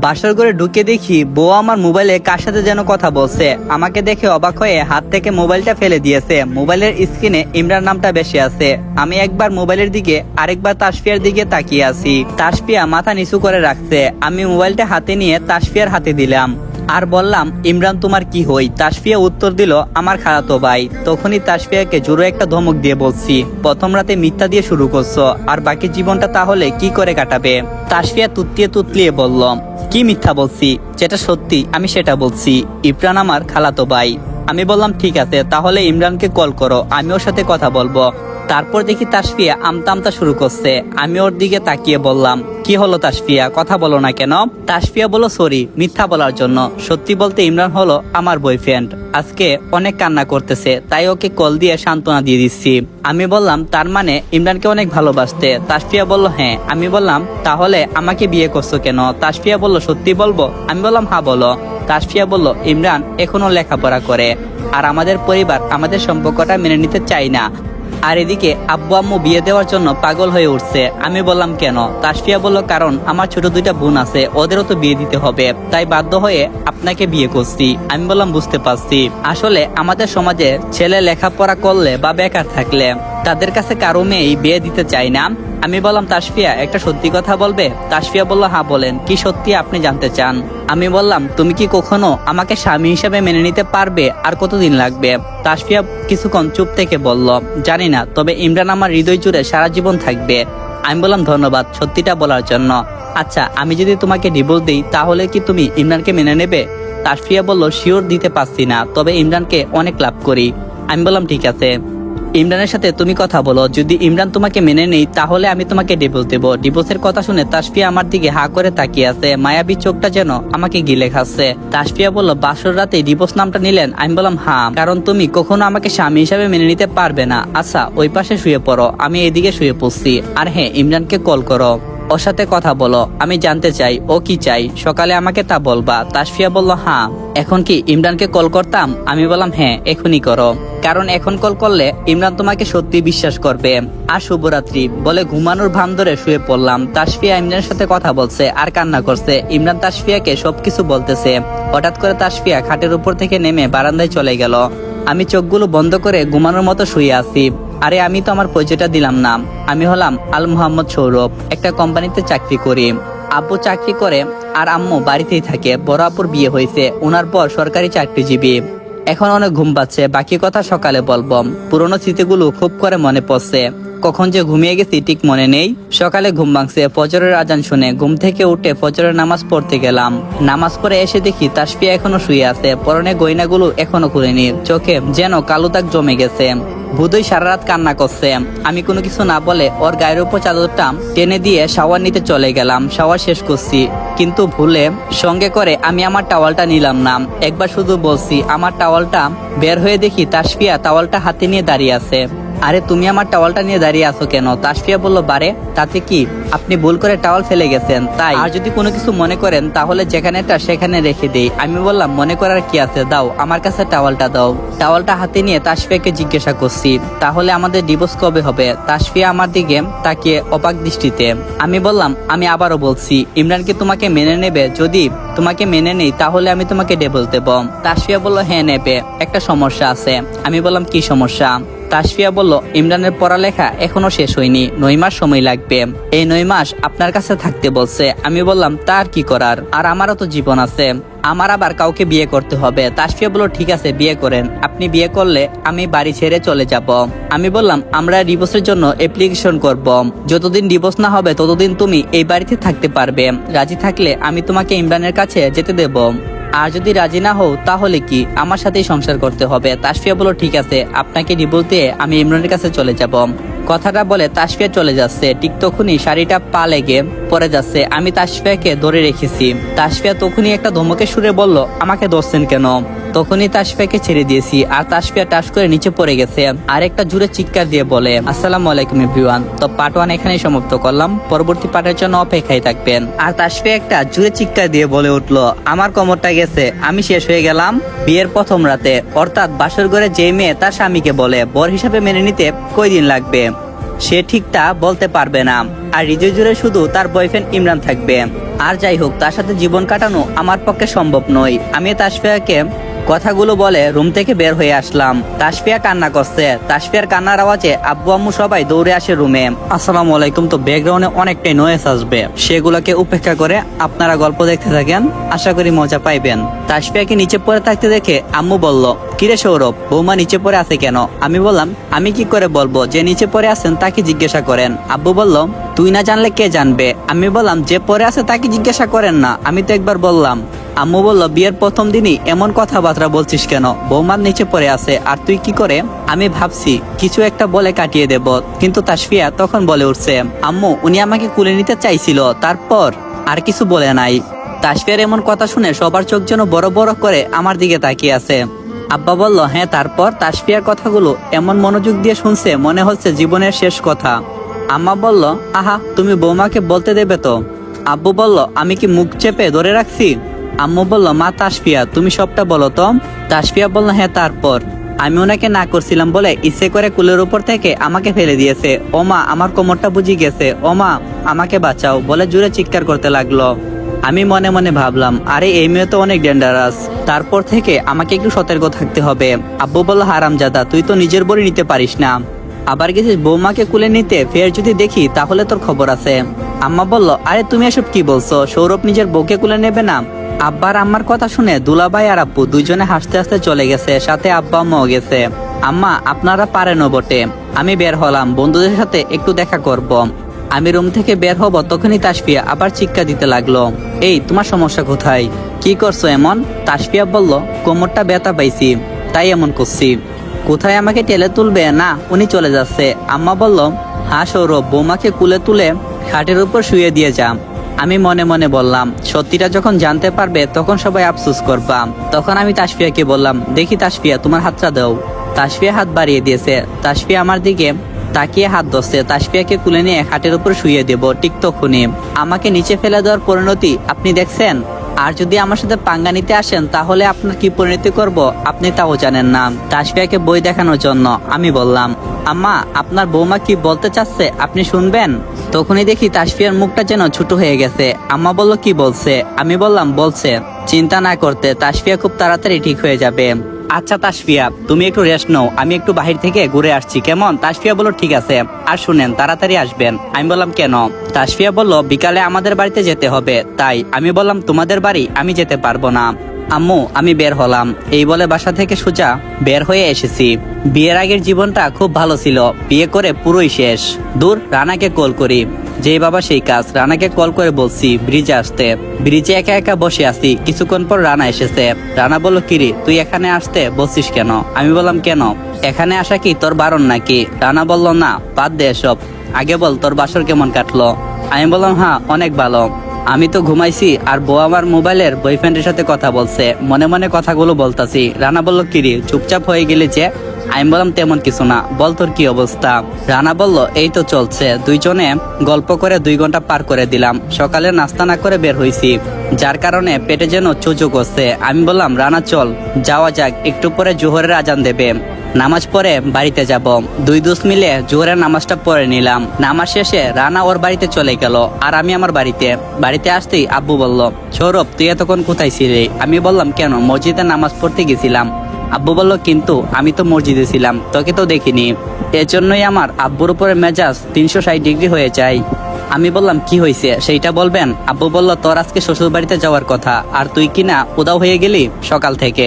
বাসর ঘরে ঢুকে দেখি বউ আমার মোবাইলে কার সাথে যেন কথা বলছে। আমাকে দেখে অবাক হয়ে হাত থেকে মোবাইলটা ফেলে দিয়েছে। মোবাইলের স্ক্রিনে ইমরান নামটা বেশি আছে। আমি একবার মোবাইলের দিকে আরেকবার তাসফিয়ার দিকে তাকিয়ে আছি। তাসফিয়া মাথা নিচু করে রাখছে। আমি মোবাইলটা হাতে নিয়ে তাসফিয়ার হাতে দিলাম আর বললাম, ইমরান তোমার কি হই? তাসফিয়া উত্তর দিল, আমার খালাতো ভাই। তখনই তাসফিয়াকে জোরে একটা ধমক দিয়ে বলছি, প্রথম রাতে মিথ্যা দিয়ে শুরু করছো, আর বাকি জীবনটা তাহলে কি করে কাটাবে? তাসফিয়া তুতলিয়ে বলল, কি মিথ্যা বলছি? যেটা সত্যি আমি সেটা বলছি। ইমরান আমার খালাতো ভাই। আমি বললাম, ঠিক আছে, তাহলে ইমরানকে কল করো, আমি ওর সাথে কথা বলবো। তারপর দেখি তাসফিয়া আমতা শুরু করছে। আমি ওর দিকে তাকিয়ে বললাম, কি হলো তাসফিয়া, কথা বলো না কেন? তাসফিয়া বলল, সরি মিথ্যা বলার জন্য। সত্যি বলতে ইমরান হলো আমার বয়ফ্রেন্ড। আজকে অনেক কান্না করতেছে, তাই ওকে কল দিয়ে সান্ত্বনা দিয়ে দিচ্ছি। আমি বললাম, তার মানে ইমরানকে অনেক ভালোবাসতে? তাসফিয়া বলল, হ্যাঁ। আমি বললাম, তাহলে আমাকে বিয়ে করছো কেন? তাসফিয়া বলল, সত্যি বলবো? আমি বললাম, হ্যাঁ বলো। তাসফিয়া বলল, ইমরান এখনো লেখাপড়া করে, আর আমাদের পরিবার আমাদের সম্পর্কটা মেনে নিতে চায় না। আর এদিকে আব্বু আম্মু বিয়ে দেওয়ার জন্য পাগল হয়ে উঠছে। আমি বললাম, কেন? তাসফিয়া বলল, কারণ আমার ছোট দুইটা বোন আছে, ওদেরও তো বিয়ে দিতে হবে, তাই বাধ্য হয়ে আপনাকে বিয়ে করছি। আমি বললাম, বুঝতে পারছি। আসলে আমাদের সমাজে ছেলে লেখাপড়া করলে বা বেকার থাকলে তাদের কাছে কারো মেয়েই বিয়ে দিতে চায় না। আমি বললাম, তাসফিয়া একটা সত্যি কথা বলবে? তাসফিয়া বলল, হ্যাঁ বলেন, কি সত্যি আপনি জানতে চান? আমি বললাম, তুমি কি কখনো আমাকে স্বামী হিসেবে মেনে নিতে পারবে? আর কতদিন লাগবে? তাসফিয়া কিছুক্ষণ চুপ থেকে বলল, জানি না, তবে ইমরান আমার হৃদয় জুড়ে সারা জীবন থাকবে। আমি বললাম, ধন্যবাদ সত্যিটা বলার জন্য। আচ্ছা, আমি যদি তোমাকে ডিভোর্স দিই তাহলে কি তুমি ইমরানকে মেনে নেবে? তাসফিয়া বলল, শিওর দিতে পারছি না, তবে ইমরানকে অনেক লাভ করি। আমি বললাম, ঠিক আছে, ইমরানের সাথে তুমি কথা বলো, যদি ইমরান তোমাকে মেনে নেই তাহলে আমি তোমাকে ডিভোর্স দেবো। ডিভোর্সের কথা শুনে তাসফিয়া আমার দিকে হা করে তাকিয়ে আছে, মায়াবী চোখটা যেন আমাকে গিলে খাচ্ছে। তাসফিয়া বলল, বাসর রাতে ডিভোর্স নামটা নিলেন? আমি বললাম, হ্যাঁ, কারণ তুমি কখনো আমাকে স্বামী হিসাবে মেনে নিতে পারবে না। আচ্ছা, ওই পাশে শুয়ে পড়ো, আমি এদিকে শুয়ে পড়ছি। আর হ্যাঁ, ইমরানকে কল করো, ওর সাথে কথা বলো, আমি জানতে চাই ও কি চাই, সকালে আমাকে তা বলবা। তাসফিয়া বলল, হ্যাঁ। এখন কি ইমরানকে কল করতাম? আমি বললাম, হ্যাঁ এখনই করো, কারণ এখন কল করলে ইমরান তোমাকে সত্যি বিশ্বাস করবে। আর শুভরাত্রি বলে ঘুমানোর ভান ধরে শুয়ে পড়লাম। তাসফিয়া ইমরানের সাথে কথা বলছে আর কান্না করছে। ইমরান তাসফিয়াকে সবকিছু বলতেছে। হঠাৎ করে তাসফিয়া খাটের উপর থেকে নেমে বারান্দায় চলে গেল। আমি চোখগুলো বন্ধ করে ঘুমানোর মতো শুয়ে আছি। আরে, আমি তো আমার পরিচয়টা দিলাম না। আমি হলাম আল মোহাম্মদ সৌরভ, একটা কোম্পানিতে চাকরি করি। আব্বু চাকরি করে আর আম্মু বাড়িতেই থাকে। বড় আপুর বিয়ে হয়েছে, ওনার পর সরকারি চাকরিজীবী। এখন অনেক ঘুম পাচ্ছে, বাকি কথা সকালে বলবো। পুরোনো স্মৃতিগুলো খুব করে মনে পড়ছে। কখন যে ঘুমিয়ে গেছি ঠিক মনে নেই। সকালে ঘুম ভাঙছে ফজরের আজান শুনে। ঘুম থেকে উঠে ফজরের নামাজ পড়তে গেলাম। নামাজ পড়ে এসে দেখি তাসফিয়া এখনো শুয়ে আছে। পরনে গয়নাগুলো এখনো খুলেনি। চোখে যেন কালো দাগ জমে গেছে। বুধই সারা রাত কান্না করছে। আমি কোনো কিছু না বলে ওর গায়ের উপর চাদরটা টেনে দিয়ে শাওয়ার নিতে চলে গেলাম। শাওয়ার শেষ করছি, কিন্তু ভুলে সঙ্গে করে আমি আমার টাওয়ালটা নিলাম না। একবার শুধু বলছি আমার টাওয়ালটা, বের হয়ে দেখি তাসফিয়া টাওয়ালটা হাতে নিয়ে দাঁড়িয়ে আছে। আরে, তুমি আমার টাওয়ালটা নিয়ে দাঁড়িয়ে আছো কেন? তাসফিয়া বলল, বারে তাতে কি, আপনি ভুল করে টাওয়াল ফেলে গেছেন তাই। আর যদি কোনো কিছু মনে করেন তাহলে যেখানেটা সেখানে রেখে দেই। আমি বললাম, মনে করার কি আছে, দাও আমার কাছে টাওয়ালটা দাও। টাওয়ালটা হাতে নিয়ে তাসফিয়াকে জিজ্ঞাসা করছি, তাহলে আমাদের ডিভোর্স কবে হবে? তাসফিয়া আমার দিকে তাকিয়ে অবাক দৃষ্টিতে। আমি বললাম, আমি আবারও বলছি, ইমরান কি তোমাকে মেনে নেবে? যদি তোমাকে মেনে নেই তাহলে আমি তোমাকে ডিভোর্স দেব। তাসফিয়া বলল, হ্যাঁ নেবে, একটা সমস্যা আছে। আমি বললাম, কি সমস্যা? তাসফিয়া বলল, ইমরানের পড়ালেখা এখনো শেষ হয়নি, 9 মাস সময় লাগবে। এই 9 মাস আপনার কাছে থাকতে বলছে। আমি বললাম, তার কি করার, আর আমারও তো জীবন আছে, আমার আবার কাউকে বিয়ে করতে হবে। তাসফিয়া বলল, ঠিক আছে বিয়ে করেন, আপনি বিয়ে করলে আমি বাড়ি ছেড়ে চলে যাব। আমি বললাম, আমরা ডিভোর্সের জন্য অ্যাপ্লিকেশন করব। যতদিন ডিভোর্স না হবে ততদিন তুমি এই বাড়িতে থাকতে পারবে। রাজি থাকলে আমি তোমাকে ইমরানের কাছে যেতে দেব, আর যদি রাজি না হও তাহলে কি আমার সাথেই সংসার করতে হবে। তাসফিয়া বলল, ঠিক আছে, আপনাকে ডিভোর্স দিয়ে আমি ইমরানের কাছে চলে যাব। কথাটা বলে তাসফিয়া চলে যাচ্ছে। ঠিক তখনই শাড়িটা পা লেগে পড়ে যাচ্ছে। আমি তাসফিয়াকে ধরে রেখেছি। তাসফিয়া তখনই একটা ধমকে সুরে বলল, আমাকে ধরছেন কেন? তখনই তাসফিয়াকে ছেড়ে দিয়েছি, আর তাসফিয়া টাস করে নিচে পড়ে গেছে। আর একটা জোরে চিৎকার দিয়ে বলে, আসসালামু আলাইকুম এভরিওয়ান। তো পার্ট 1 এখানেই সমাপ্ত করলাম, পরবর্তী পার্টের জন্য অপেক্ষায় থাকবেন। আর তাসফিয়া একটা জোরে চিৎকার দিয়ে বলে উঠলো, আমার কোমরটা গেছে, আমি শেষ হয়ে গেলাম। বিয়ের প্রথম রাতে, অর্থাৎ বাসর ঘরে যে মেয়ে তার স্বামীকে বলে বর হিসাবে মেনে নিতে কয়দিন লাগবে? সে ঠিকটা বলতে পারবে না, আর হৃদয় জুড়ে শুধু তার বয়ফ্রেন্ড ইমরান থাকবে। আর যাই হোক, তার সাথে জীবন কাটানো আমার পক্ষে সম্ভব নয়। আমি তাসফিয়াকে কথাগুলো বলে রুম থেকে বের হয়ে আসলাম। তাসফিয়া কান্না করছে। তাসফিয়ার কান্নার আওয়াজে আব্বু আম্মু সবাই দৌড়ে আসে রুমে। আসসালামু আলাইকুম। তো ব্যাকগ্রাউন্ডে অনেকটাই নয়েজ আসবে, সেগুলোকে উপেক্ষা করে আপনারা গল্প দেখতে থাকেন, আশা করি মজা পাইবেন। তাসফিয়াকে নিচে পড়ে থাকতে দেখে আম্মু বলল, কিরে সৌরভ, বৌমা নিচে পড়ে আছে কেন? আমি বললাম, আমি কি করে বলবো, যে নিচে পড়ে আছেন তাকে জিজ্ঞাসা করেন। আব্বু বলল, তুই না জানলে কে জানবে? আমি বললাম, যে পড়ে আছে তাকে জিজ্ঞাসা করেন না, আমি তো একবার বললাম। আম্মু বলল, বিয়ের প্রথম দিনই এমন কথাবার্তা বলছিস কেন? বৌমার নিচে পড়ে আছে আর তুই কি করে? আমি ভাবছি কিছু একটা বলে কাটিয়ে দেব, কিন্তু তাসফিয়া তখন বলে উঠছে, আম্মু উনি আমাকে কুলে নিতে চাইছিল, তারপর আর কিছু বলে নাই। তাসফিয়ার এমন কথা শুনে সবার চোখ যেন বড় বড় করে আমার দিকে তাকিয়ে আছে। আব্বা বলল, হ্যাঁ তারপর? তাসফিয়ার কথাগুলো এমন মনোযোগ দিয়ে শুনছে মনে হচ্ছে জীবনের শেষ কথা। আম্মা বলল, আহা, তুমি বৌমাকে বলতে দেবে তো? আব্বু বলল, আমি কি মুখ চেপে ধরে রাখছি? আম্মু বলল, মা তাসফিয়া তুমি সবটা বলো তো। তাসফিয়া বলল, হ্যাঁ তারপর? আমি ওনাকে না করছিলাম বলে ইচ্ছে করে কুলের উপর থেকে আমাকে ফেলে দিয়েছে। ও মা, আমার কোমরটা বুঝি গেছে, ও মা আমাকে বাঁচাও বলে জোরে চিৎকার করতে লাগলো। আমি মনে মনে ভাবলাম, আরে এই মেয়ে তো অনেক ডেঞ্জারাস, তারপর থেকে আমাকে একটু সতর্ক থাকতে হবে। আব্বু বলল, হারামজাদা, তুই তো নিজের বড়ি নিতে পারিস না, আবার গেছিস বৌমাকে কুলে নিতে, ফের যদি দেখি তাহলে তোর খবর আছে। আম্মা বলল, আরে তুমি এসব কি বলছো? সৌরভ নিজের বউকে কুলে নেবে না? আব্বার আম্মার কথা শুনে দুলাভাই আর আব্বু দুইজনে হাসতে হাসতে চলে গেছে, সাথে আব্বা আম্মাও গেছে। আম্মা, আপনারা পারেনও বটে। আমি বের হলাম, বন্ধুদের সাথে একটু দেখা করব। আমি রুম থেকে বের হব, তখনই তাসফিয়া আবার চিৎকার দিতে লাগলো, এই তোমার সমস্যা কোথায়? কি করছো এমন? তাসফিয়া বলল, কোমরটা ব্যথা পাইছি, তাই এমন করছি। কোথায় আমাকে টেলে তুলবে? না, উনি চলে যাচ্ছে। আম্মা বলল, হ্যাঁ সৌরভ, বৌমাকে কুলে তুলে খাটের উপর শুয়ে দিয়ে যা। আমি মনে মনে বললাম, সত্যিটা যখন জানতে পারবে তখন সবাই আফসোস করবা। তখন আমি তাসফিয়াকে বললাম, দেখি তাসফিয়া, তোমার হাতটা দাও। তাসফিয়া হাত বাড়িয়ে দিয়েছে। তাসফিয়া আমার দিকে তাকিয়ে হাত ধরছে। তাসফিয়াকে কুলে নিয়ে খাটের উপর শুয়ে দেব। ঠিক তখনই আমাকে নিচে ফেলে দেওয়ার পরিণতি আপনি দেখছেন। আর যদি আমার সাথে পাঙ্গা নিতে আসেন তাহলে আপনার কি পরিণতি করব আপনি তাও জানেন না। তাসফিয়াকে বই দেখানোর জন্য আমি বললাম, আম্মা, আপনার বৌমা কি বলতে চাচ্ছে আপনি শুনবেন? তখনই দেখি তাসফিয়ার মুখটা যেন ছোট হয়ে গেছে। আম্মা বলল, কি বলছে? আমি বললাম, বলছে চিন্তা না করতে, তাসফিয়া খুব তাড়াতাড়ি ঠিক হয়ে যাবে। আচ্ছা তাসফিয়া, তুমি একটু রেস্ট নাও, আমি একটু বাহির থেকে ঘুরে আসছি, কেমন? তাসফিয়া বলল, ঠিক আছে, আর শুনেন তাড়াতাড়ি আসবেন। আমি বললাম, কেন? তাসফিয়া বলল, বিকালে আমাদের বাড়িতে যেতে হবে, তাই। আমি বললাম, তোমাদের বাড়ি আমি যেতে পারবো না আম্মু, আমি বের হলাম। এই বলে বাসা থেকে সোজা বের হয়ে এসেছি। বিয়ের আগের জীবনটা খুব ভালো ছিল, বিয়ে করে পুরোই শেষ। দূর, রানাকে কল করি। যেই বাবা সেই কাজ। রানাকে কল করে বলছি ব্রিজে আসতে। ব্রিজে একা একা বসে আছি, কিছুক্ষণ পর রানা এসেছে। রানা বলল, কিরে তুই এখানে আসতে বলছিস কেন? আমি বললাম, কেন, এখানে আসা কি তোর বারণ নাকি? রানা বলল, না, বাদ দে এসব, আগে বল তোর বাসর কেমন কাটলো? আমি বললাম, হ্যাঁ অনেক ভালো, আমি তো ঘুমাইছি আর বউ আমার মোবাইলের বয়ফ্রেন্ডের সাথে কথা বলছে, মনে মনে কথাগুলো বলতাছি। রানা বলল, কিরে চুপচাপ হয়ে গেলি যে? আমি বললাম, তেমন কিছু না, বল তোর কি অবস্থা? রানা বলল, এই তো চলছে। দুইজনে গল্প করে 2 ঘন্টা পার করে দিলাম। সকালে নাস্তা না করে বের হইছি, যার কারণে পেটে যেন চুচু করছে। আমি বললাম, রানা চল যাওয়া যাক, একটু পরে জোহরের আজান দেবে, নামাজ পড়ে বাড়িতে যাব। 2 দোস্ত মিলে জোহরের নামাজটা পড়ে নিলাম। নামাজ শেষে রানা ওর বাড়িতে চলে গেল আর আমি আমার বাড়িতে আসতেই আব্বু বলল, সৌরভ তুই এতক্ষণ কোথায় ছিলি? আমি বললাম, কেন, মসজিদে নামাজ পড়তে গেছিলাম। আব্বু বলল, কিন্তু আমি তো মসজিদে ছিলাম, তোকে তো দেখিনি। এজন্যই আমার আব্বুর উপরে মেজাজ 360 ডিগ্রি হয়ে যায়। আমি বললাম, কি হয়েছে সেইটা বলবেন? আব্বু বলল, তোর আজকে শ্বশুর বাড়িতে যাওয়ার কথা, আর তুই কিনা উদাও হয়ে গেলি সকাল থেকে,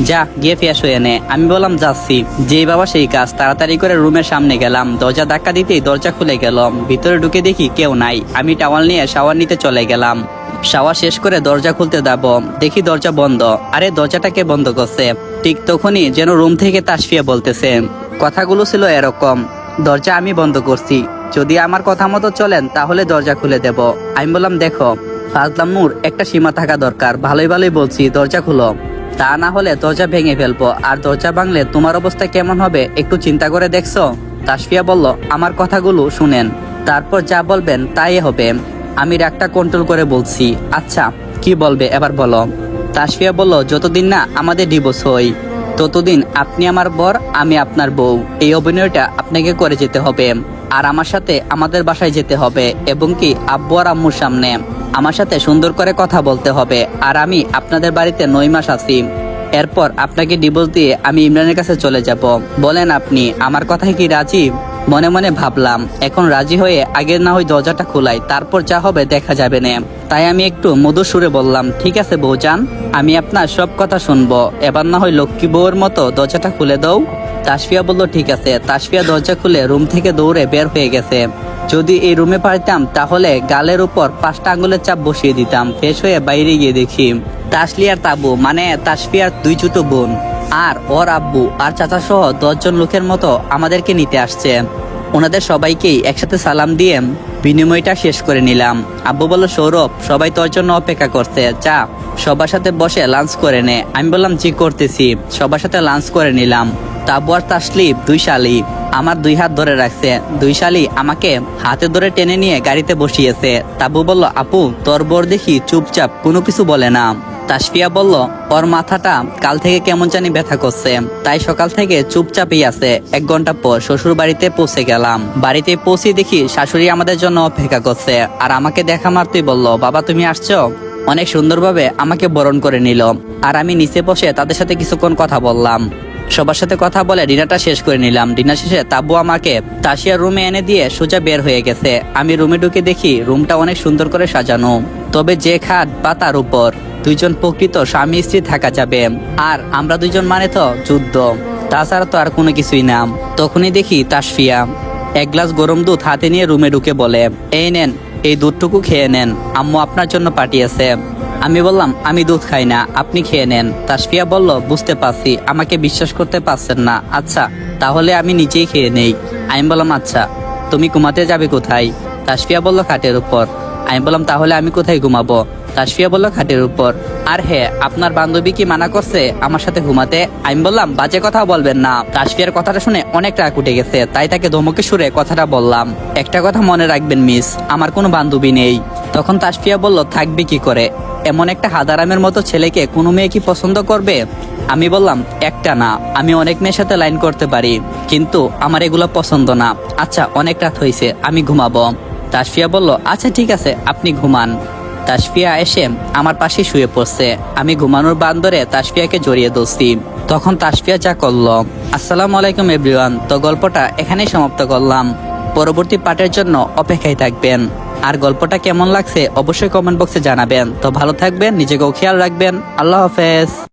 যা গিয়ে ফ্রেশ হয়ে নে। আমি বললাম, যাচ্ছি। যেই বাবা সেই কাজ। তাড়াতাড়ি করে রুমের সামনে গেলাম। দরজা ধাক্কা দিতেই দরজা খুলে গেল। ভিতরে ঢুকে দেখি কেউ নাই। আমি টাওয়াল নিয়ে শাওয়ার নিতে চলে গেলাম। শাওয়ার শেষ করে দরজা খুলতে যাব, দেখি দরজা বন্ধ। আরে দরজাটাকে বন্ধ করছে। ঠিক তখনই যেন রুম থেকে তাসফিয়া বলতেছে। কথাগুলো ছিল এরকম, দরজা আমি বন্ধ করছি, যদি আমার কথা মতো চলেন তাহলে দরজা খুলে দেব। আমি বললাম, দেখো ফাজলামুর একটা সীমা থাকা দরকার, ভালোই ভালোই বলছি, দরজা খুলো, তা না হলে দরজা ভেঙে ফেলবো, আর দরজা ভাঙলে তোমার অবস্থা কেমন হবে একটু চিন্তা করে দেখছো? তাসফিয়া বলল, আমার কথাগুলো শুনেন, তারপর যা বলবেন তাই হবে। আমি রাগটা কন্ট্রোল করে বলছি, আচ্ছা কি বলবে এবার বলো। তাসফিয়া বলল, যতদিন না আমাদের ডিভোর্স হই ততদিন আপনি আমার বর, আমি আপনার বউ, এই অভিনয়টা আপনাকে করে যেতে হবে। আর আমার সাথে আমাদের বাসায় যেতে হবে এবং কি আব্বু আর আম্মুর সামনে আমার সাথে সুন্দর করে কথা বলতে হবে। আর আমি আপনাদের বাড়িতে 9 মাস আছি। এরপর আপনাকে ডিভোর্স দিয়ে আমি ইমরানের কাছে চলে যাব। বলেন আপনি আমার কথায় কি রাজি? মনে মনে ভাবলাম এখন রাজি হয়ে আগের না হয় দরজাটা খোলাই, তারপর যা হবে দেখা যাবে না। তাই আমি একটু মধুর সুরে বললাম, ঠিক আছে বউজান, আমি আপনার সব কথা শুনবো। এবার না হয় লক্ষ্মী বউয়ের মতো দরজাটা খুলে দাও। তাসফিয়া বলল ঠিক আছে। তাসফিয়া দরজা খুলে রুম থেকে দৌড়ে বের হয়ে গেছে। যদি এই রুমে পারতাম তাহলে গালের উপর 5টা আঙ্গুলের চাপ বসিয়ে দিতাম। ফ্রেশ হয়ে বাইরে গিয়ে দেখি তাসলিয়ার তাবু মানে তাসফিয়ার 2 ছোট বোন আর ওর আব্বু আর চাচা সহ 10 জন লোকের মতো আমাদেরকে নিতে আসছে। ওনাদের সবাইকেই একসাথে সালাম দিয়ে বিনিময়টা শেষ করে নিলাম। আব্বু বলল, সৌরভ সবাই তোর জন্য অপেক্ষা করছে, যা সবার সাথে বসে লাঞ্চ করে নে। আমি বললাম জি করতেছি। সবার সাথে লাঞ্চ করে নিলাম। তাবু আর তাসলিম 2 শালি আমার 2 হাত ধরে রাখছে। 2 শালি আমাকে হাতে ধরে টেনে নিয়ে গাড়িতে বসিয়েছে। তাবু বলল, আপু তোর বর দেখি চুপচাপ কোনো কিছু বলে না। তাসফিয়া বলল, ওর মাথাটা কাল থেকে কেমন জানি ব্যথা করছে, তাই সকাল থেকে চুপচাপই আছে। 1 ঘন্টা পর শ্বশুর বাড়িতে পৌঁছে গেলাম। বাড়িতে পৌঁছে দেখি শাশুড়ি আমাদের জন্য অপেক্ষা করছে আর আমাকে দেখা মাত্রই বলল, বাবা তুমি আসছো। অনেক সুন্দরভাবে আমাকে বরণ করে নিল। আর আমি নিচে বসে তাদের সাথে কিছুক্ষণ কথা বললাম। সবার সাথে কথা বলে ডিনারটা শেষ করে নিলাম। ডিনার শেষে তাব্বু আমাকে তাসিয়ার রুমে এনে দিয়ে সোজা বের হয়ে গেছে। আমি রুমে ঢুকে দেখি রুমটা অনেক সুন্দর করে সাজানো, তবে যে খাট বা তার উপর 2 জন প্রকৃত স্বামী স্ত্রী থাকা যাবে। আর আমরা 2 জন মানে তো যুদ্ধ, তাছাড়া তো আর কোনো কিছুই না। তখনই দেখি তাসফিয়া 1 গ্লাস গরম দুধ হাতে নিয়ে রুমে ঢুকে বলে, এই নেন, এই দুধটুকু খেয়ে নেন, আম্মু আপনার জন্য পাঠিয়েছে। আমি বললাম, আমি দুধ খাই না, আপনি খেয়ে নেন। তাসফিয়া বলল, বুঝতে পারছি, আমাকে বিশ্বাস করতে পারছেন না। আচ্ছা তাহলে আমি নিজেই খেয়ে নেই। আমি বললাম, আচ্ছা তুমি ঘুমাতে যাবে কোথায়? তাসফিয়া বলল, খাটের উপর। আমি বললাম, তাহলে আমি কোথায় ঘুমাবো? তাসফিয়া বলল, খাটের উপর। আর হ্যাঁ, আপনার বান্ধবী কি মানা করছে আমার সাথে ঘুমাতে? আমি বললাম, বাজে কথা বলবেন না। তাসফিয়ার কথাটা শুনে অনেক রাগ উঠে গেছে, তাই তাকে ধমকে সুরে কথাটা বললাম, একটা কথা মনে রাখবেন মিস, আমার কোনো বান্ধবী নেই। তখন তাসফিয়া বলল, থাকবে কি করে? এমন একটা হাদারামের মতো ছেলেকে কোনো মেয়ে কি পছন্দ করবে? আমি বললাম, একটা না, আমি অনেক মেয়ের সাথে লাইন করতে পারি, কিন্তু আমার এগুলো পছন্দ না। আচ্ছা অনেক রাত হয়েছে, আমি ঘুমাবো। তাসফিয়া বলল, আচ্ছা ঠিক আছে, আপনি ঘুমান। তাসফিয়া এসে আমার পাশে শুয়ে পড়ছে। আমি ঘুমানোর বান্দরে তাসফিয়াকে জড়িয়ে ধরছি। তখন তাসফিয়া যা করলো। আসসালামু আলাইকুম এভরিওয়ান। তো গল্পটা এখানেই সমাপ্ত করলাম। পরবর্তী পার্টের জন্য অপেক্ষায় থাকবেন। আর গল্পটা কেমন লাগছে অবশ্যই কমেন্ট বক্সে জানাবেন। তো ভালো থাকবেন, নিজেকেও খেয়াল রাখবেন। আল্লাহ হাফেজ।